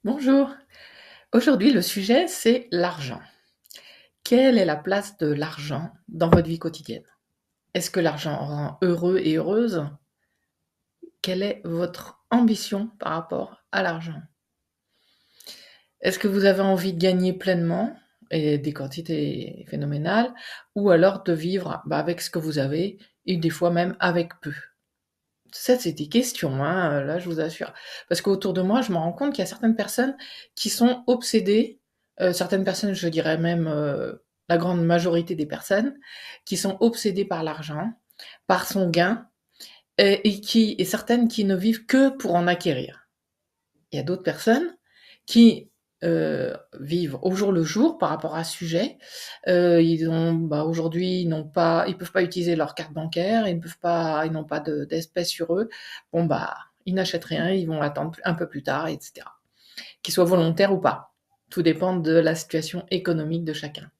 Bonjour. Aujourd'hui, le sujet, c'est l'argent. Quelle est la place de l'argent dans votre vie quotidienne? Est-ce que l'argent rend heureux et heureuse? Quelle est votre ambition par rapport à l'argent? Est-ce que vous avez envie de gagner pleinement et des quantités phénoménales ou alors de vivre, avec ce que vous avez et des fois même avec peu? Ça, c'est des questions, hein, là, je vous assure. Parce qu'autour de moi, je me rends compte qu'il y a certaines personnes qui sont obsédées, certaines personnes, je dirais même, la grande majorité des personnes, qui sont obsédées par l'argent, par son gain, et certaines qui ne vivent que pour en acquérir. Il y a d'autres personnes qui, vivent au jour le jour par rapport à ce sujet. Aujourd'hui, ils peuvent pas utiliser leur carte bancaire, ils n'ont pas d'espèces sur eux. Ils n'achètent rien, ils vont attendre un peu plus tard et cetera. Qu'ils soient volontaires ou pas. Tout dépend de la situation économique de chacun.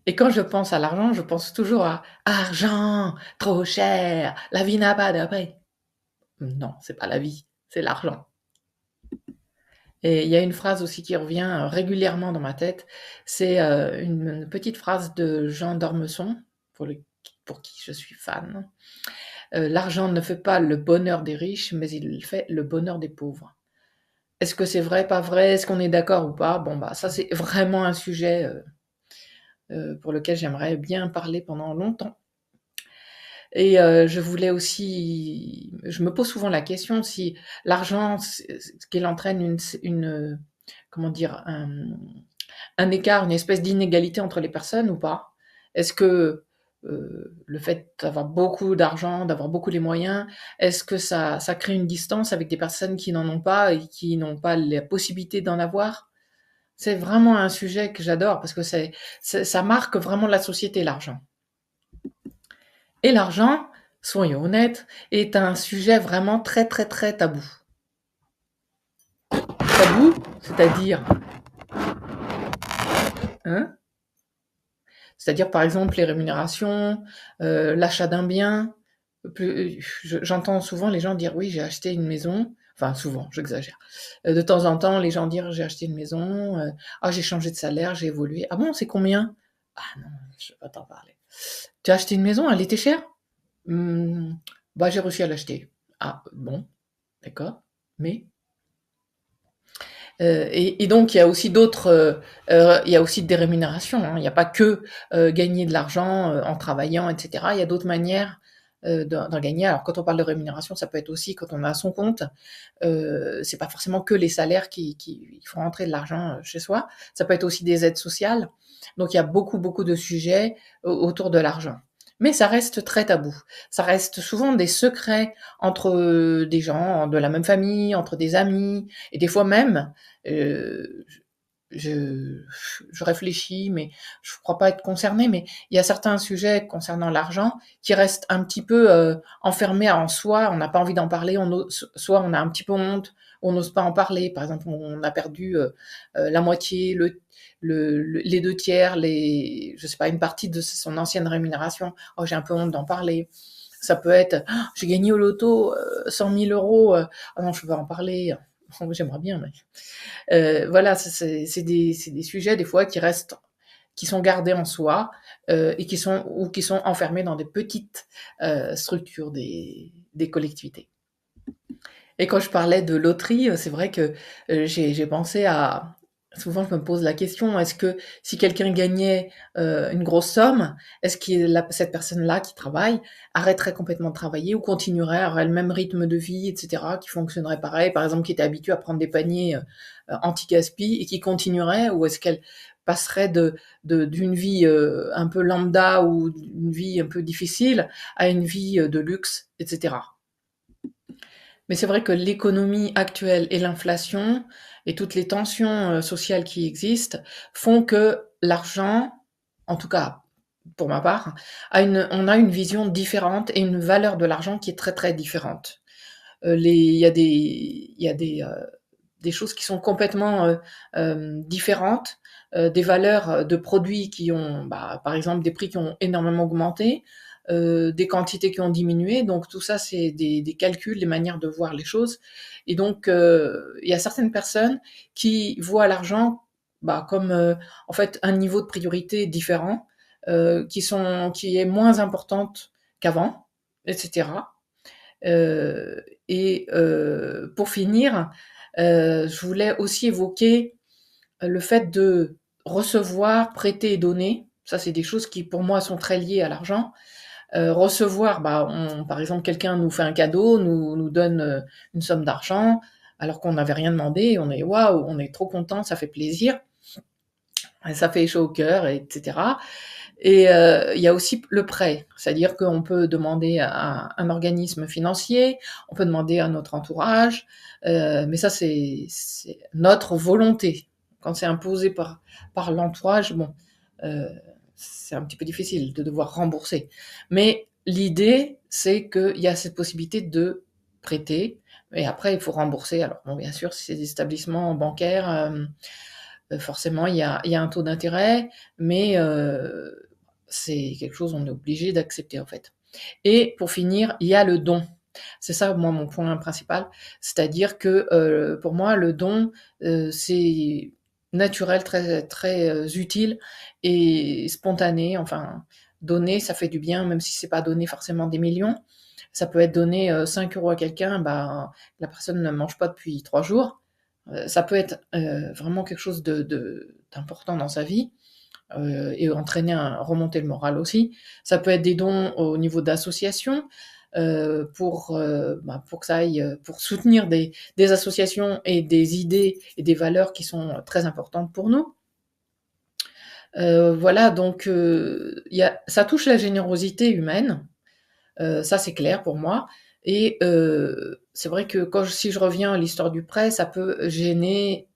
Et quand je pense à l'argent, je pense toujours à: «Argent, trop cher, la vie n'a pas de prix». Non, c'est pas la vie, c'est l'argent. Et il y a une phrase aussi qui revient régulièrement dans ma tête, c'est une petite phrase de Jean d'Ormesson, pour, le- pour qui je suis fan. L'argent ne fait pas le bonheur des riches, mais il fait le bonheur des pauvres. Est-ce que c'est vrai, pas vrai? Est-ce qu'on est d'accord ou pas? Ça c'est vraiment un sujet pour lequel j'aimerais bien parler pendant longtemps. Et je me pose souvent la question si l'argent, ce qu'il entraîne comment dire, un écart, une espèce d'inégalité entre les personnes ou pas? Est-ce que le fait d'avoir beaucoup d'argent, d'avoir beaucoup les moyens, est-ce que ça crée une distance avec des personnes qui n'en ont pas et qui n'ont pas la possibilité d'en avoir? C'est vraiment un sujet que j'adore parce que ça marque vraiment la société, l'argent. Et l'argent, soyons honnêtes, est un sujet vraiment très très très tabou. Tabou, c'est-à-dire, hein? C'est-à-dire, par exemple, les rémunérations, l'achat d'un bien. J'entends souvent les gens dire: «Oui, j'ai acheté une maison». Enfin, souvent, j'exagère. De temps en temps, les gens dire: «J'ai acheté une maison, ah, j'ai changé de salaire, j'ai évolué». «Ah bon, c'est combien?» «Ah non, je ne vais pas t'en parler». «Tu as acheté une maison, elle était chère?» «Mmh, j'ai réussi à l'acheter». «Ah bon, d'accord, mais?» Et donc il y a aussi il y a aussi des rémunérations, hein. Il n'y a pas que gagner de l'argent en travaillant, etc. Il y a d'autres manières d'en gagner. Alors quand on parle de rémunération, ça peut être aussi quand on a son compte. C'est pas forcément que les salaires qui font rentrer de l'argent chez soi. Ça peut être aussi des aides sociales. Donc il y a beaucoup beaucoup de sujets autour de l'argent. Mais ça reste très tabou. Ça reste souvent des secrets entre des gens de la même famille, entre des amis, et des fois même Heu, je je réfléchis, mais je crois pas être concernée, mais il y a certains sujets concernant l'argent qui restent un petit peu, enfermés en soi. On n'a pas envie d'en parler, soit on a un petit peu honte, on n'ose pas en parler. Par exemple, on a perdu, la moitié, les 2 tiers, je sais pas, une partie de son ancienne rémunération. «Oh, j'ai un peu honte d'en parler». Ça peut être: «Ah, j'ai gagné au loto, 100 000 €, ah non, je peux pas en parler». J'aimerais bien, mais voilà, c'est des sujets des fois qui sont gardés en soi et qui sont enfermés dans des petites structures des collectivités. Et quand je parlais de loterie, c'est vrai que j'ai pensé à... Souvent, je me pose la question, est-ce que si quelqu'un gagnait une grosse somme, est-ce que cette personne-là qui travaille arrêterait complètement de travailler ou continuerait, aurait le même rythme de vie, etc., qui fonctionnerait pareil, par exemple, qui était habituée à prendre des paniers anti-gaspi et qui continuerait, ou est-ce qu'elle passerait d'une vie un peu lambda ou d'une vie un peu difficile à une vie de luxe, etc. Mais c'est vrai que l'économie actuelle et l'inflation et toutes les tensions sociales qui existent font que l'argent, en tout cas pour ma part, on a une vision différente et une valeur de l'argent qui est très très différente. Il y a des choses qui sont complètement différentes, des valeurs de produits qui ont, par exemple, des prix qui ont énormément augmenté, des quantités qui ont diminué. Donc tout ça, c'est des calculs, des manières de voir les choses. Et donc, il y a certaines personnes qui voient l'argent comme en fait un niveau de priorité différent, qui est moins importante qu'avant, etc. Pour finir, je voulais aussi évoquer le fait de recevoir, prêter et donner. Ça, c'est des choses qui, pour moi, sont très liées à l'argent. Recevoir, par exemple, quelqu'un nous fait un cadeau, nous donne une somme d'argent, alors qu'on n'avait rien demandé, on est waouh, on est trop content, ça fait plaisir, ça fait chaud au cœur, etc. Et il y a aussi le prêt, c'est-à-dire qu'on peut demander à un organisme financier, on peut demander à notre entourage, mais ça c'est notre volonté. Quand c'est imposé par l'entourage, bon, euh, c'est un petit peu difficile de devoir rembourser. Mais l'idée, c'est qu'il y a cette possibilité de prêter, et après il faut rembourser. Alors bon, bien sûr, si c'est des établissements bancaires, forcément il y a un taux d'intérêt, mais c'est quelque chose on est obligé d'accepter en fait. Et pour finir, il y a le don. C'est ça, moi, mon point principal. C'est-à-dire que pour moi, le don, c'est naturel, très, très utile et spontané. Enfin, donner, ça fait du bien, même si c'est pas donner forcément des millions. Ça peut être donner 5 euros à quelqu'un, la personne ne mange pas depuis 3 jours. Ça peut être vraiment quelque chose d'important dans sa vie et remonter le moral aussi. Ça peut être des dons au niveau d'associations pour que ça aille, pour soutenir des associations et des idées et des valeurs qui sont très importantes pour nous. Voilà, donc ça touche la générosité humaine, ça c'est clair pour moi. Et c'est vrai que si je reviens à l'histoire du prêt, ça peut gêner